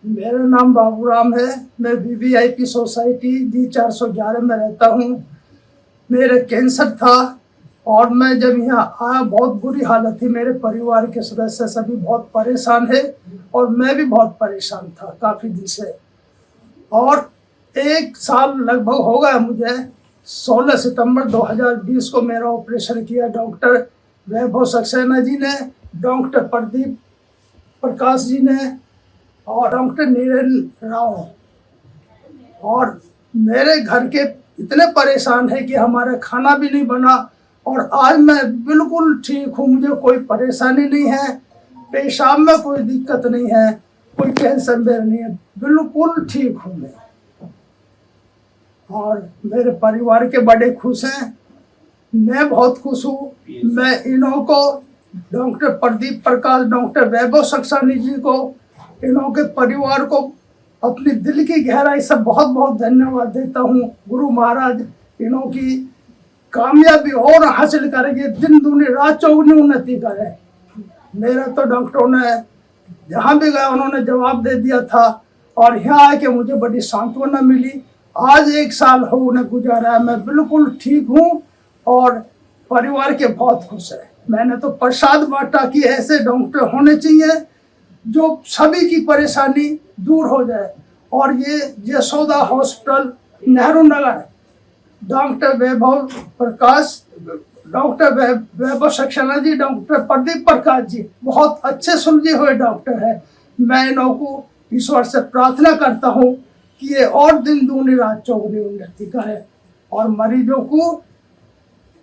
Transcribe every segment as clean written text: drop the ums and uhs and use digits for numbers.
मेरा नाम बाबूराम है। मैं वीवीआईपी सोसाइटी डी 411 में रहता हूँ। मेरे कैंसर था और मैं जब यहाँ आया बहुत बुरी हालत थी। मेरे परिवार के सदस्य सभी बहुत परेशान है और मैं भी बहुत परेशान था काफ़ी दिन से। और 1 साल लगभग हो गया मुझे। 16 सितंबर 2020 को मेरा ऑपरेशन किया डॉक्टर वैभव सक्सेना जी ने, डॉक्टर प्रदीप प्रकाश जी ने और डॉक्टर नीरेन राव। और मेरे घर के इतने परेशान है कि हमारा खाना भी नहीं बना और आज मैं बिल्कुल ठीक हूँ। मुझे कोई परेशानी नहीं है, पेशाब में कोई दिक्कत नहीं है, कोई कैंसर में नहीं है, बिल्कुल ठीक हूँ मैं। और मेरे परिवार के बड़े खुश हैं, मैं बहुत खुश हूँ। मैं इन्हों को, डॉक्टर प्रदीप प्रकाश, डॉक्टर वैभव सक्सेना जी को, इन्हों के परिवार को अपनी दिल की गहराई से बहुत बहुत धन्यवाद देता हूँ। गुरु महाराज इन्हों की कामयाबी और हासिल करेंगे, दिन दूनी रात चौगुनी उन्नति करे। मेरा तो डॉक्टरों ने जहाँ भी गया उन्होंने जवाब दे दिया था और यहाँ आके मुझे बड़ी सांत्वना मिली। आज 1 साल हो उन्हें गुजारा है, मैं बिल्कुल ठीक हूँ और परिवार के बहुत खुश है। मैंने तो प्रसाद बांटा कि ऐसे डॉक्टर होने चाहिए जो सभी की परेशानी दूर हो जाए। और ये यशोदा हॉस्पिटल नेहरू नगर, डॉक्टर वैभव प्रकाश, डॉक्टर वैभव सक्सेना जी, डॉक्टर प्रदीप प्रकाश जी बहुत अच्छे सुलझे हुए डॉक्टर है। मैं इन्हों को ईश्वर से प्रार्थना करता हूँ कि ये और दिन दूनी रात चौगुनी उन्नति करे और मरीजों को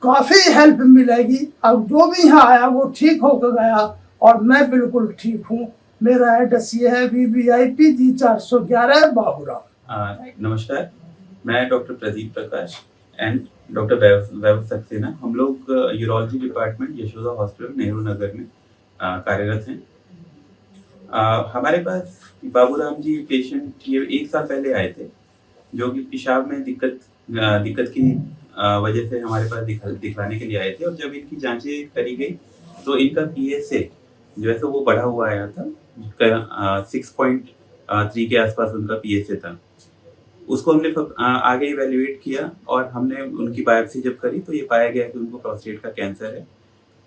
काफ़ी हेल्प मिलेगी। अब जो भी यहाँ आया वो ठीक होकर गया और मैं बिल्कुल ठीक हूँ। मेरा एड्रेस ये है वीवीआईपी डी 411 बाबूराम। नमस्कार, मैं doctor Pradeep Prakash and doctor Vaibhav Saxena, हम लोग urology department Yashoda hospital Nehru Nagar में कार्यरत हैं। हमारे पास बाबूराम जी पेशेंट ये 1 साल पहले आए थे, जो कि पेशाब में दिक्कत की वजह से हमारे पास दिखलाने के लिए आए थे। और जब इनकी जांचें करी गई तो इनका PSA जो है तो वो बढ़ा हुआ आया था, 6.3 के आसपास उनका PSA था। उसको हमने आगे इवेल्युएट किया और हमने उनकी बायोप्सी जब करी तो ये पाया गया कि उनको प्रोस्टेट का कैंसर है।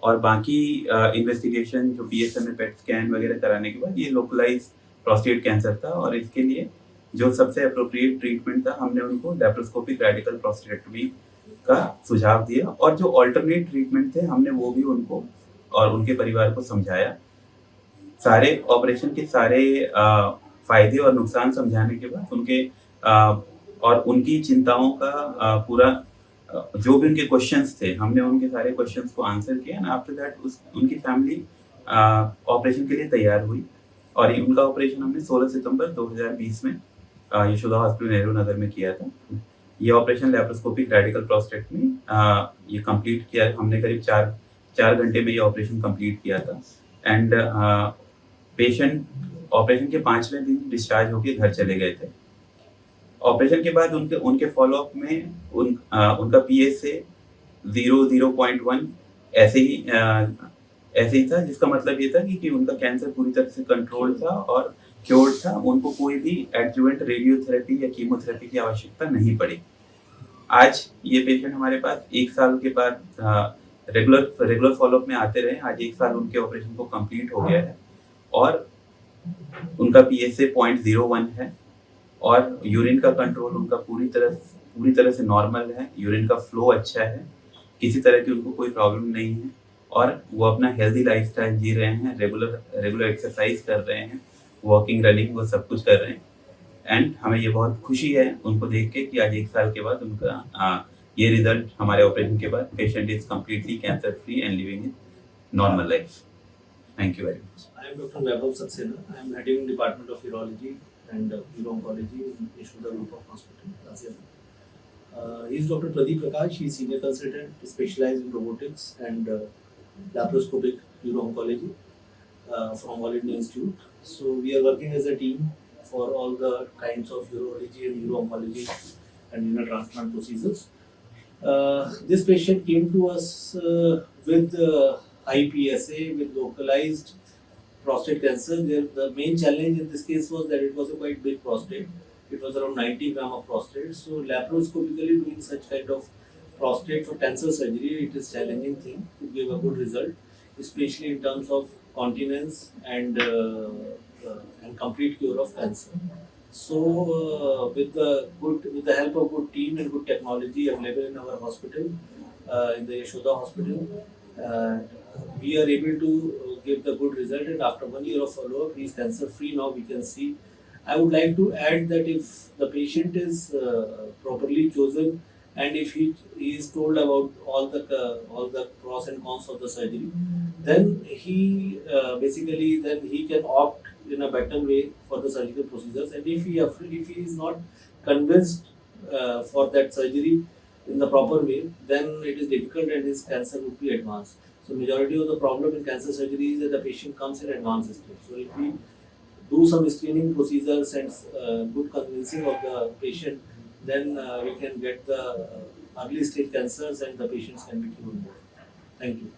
और बाकी इन्वेस्टिगेशन जो PSA में पेट स्कैन वगैरह कराने के बाद ये लोकलाइज प्रोस्टेट कैंसर था और इसके लिए जो सबसे अप्रोप्रिएट ट्रीटमेंट था, हमने उनको लैप्रोस्कोपिक रेडिकल प्रोस्टेक्टोमी का सुझाव दिया। और जो अल्टरनेट ट्रीटमेंट थे हमने वो भी उनको और उनके परिवार को समझाया। सारे ऑपरेशन के सारे फायदे और नुकसान समझाने के बाद उनके और उनकी चिंताओं का पूरा जो भी उनके क्वेश्चंस थे, हमने उनके सारे क्वेश्चंस को आंसर किया एंड आफ्टर दैट उनकी फैमिली ऑपरेशन के लिए तैयार हुई। और उनका ऑपरेशन हमने 16 सितंबर 2020 में यशोदा हॉस्पिटल नेहरू नगर में किया था। ये ऑपरेशन लैप्रोस्कोपिक रेडिकल प्रोस्टेक्टोमी ये कंप्लीट किया हमने, करीब 4 घंटे में ये ऑपरेशन कंप्लीट किया था। एंड पेशेंट ऑपरेशन के 5वें दिन डिस्चार्ज होकर घर चले गए थे। ऑपरेशन के बाद उनके फॉलोअप में उनका PSA 0.1 ऐसे ही था, जिसका मतलब ये था कि उनका कैंसर पूरी तरह से कंट्रोल था और क्योर्ड था। उनको कोई भी एडजुवेंट रेडियोथेरेपी या कीमोथेरेपी की आवश्यकता नहीं पड़ी। आज ये पेशेंट हमारे पास 1 साल के बाद रेगुलर फॉलोअप में आते रहे। आज 1 साल उनके ऑपरेशन को कंप्लीट हो गया है और उनका PSA 0.01 है और यूरिन का कंट्रोल उनका पूरी तरह से नॉर्मल है। यूरिन का फ्लो अच्छा है, किसी तरह की उनको कोई प्रॉब्लम नहीं है और वो अपना हेल्दी लाइफस्टाइल जी रहे हैं, रेगुलर एक्सरसाइज कर रहे हैं, वॉकिंग, रनिंग, वो सब कुछ कर रहे हैं। एंड हमें ये बहुत खुशी है उनको देख के कि आज 1 साल के बाद उनका ये रिजल्ट हमारे ऑपरेशन के बाद patient is completely cancer free and living in normal life. Thank you very much. I am Dr. Vaibhav Saxena. I am heading Department of Urology and Uro-Oncology in Yashoda Group of Hospital, Ghaziabad. He is Dr. Pradeep Prakash. He is Senior Consultant specialized in robotics and laparoscopic uro-oncology from All India Institute. So we are working as a team for all the kinds of urology and uro-oncology and renal transplant procedures. This patient came to us with high PSA with localized prostate cancer. The main challenge in this case was that it was a quite big prostate. It was around 90 gram of prostate. So laparoscopically doing such kind of prostate for cancer surgery, it is challenging thing to give a good result, especially in terms of continence and complete cure of cancer. So with the help of good team and good technology available in our hospital, in the Yashoda hospital, we are able to give the good result, and after 1 year of follow-up, he is cancer free now. We can see. I would like to add that if the patient is properly chosen, and if he is told about all the pros and cons of the surgery, then he then he can opt in a better way for the surgical procedures. And if he is not convinced for that surgery in the proper way, then it is difficult and his cancer would be advanced. So majority of the problem in cancer surgery is that the patient comes in advanced stage. So if we do some screening procedures and good convincing of the patient, then we can get the early stage cancers and the patients can be cured. Thank you.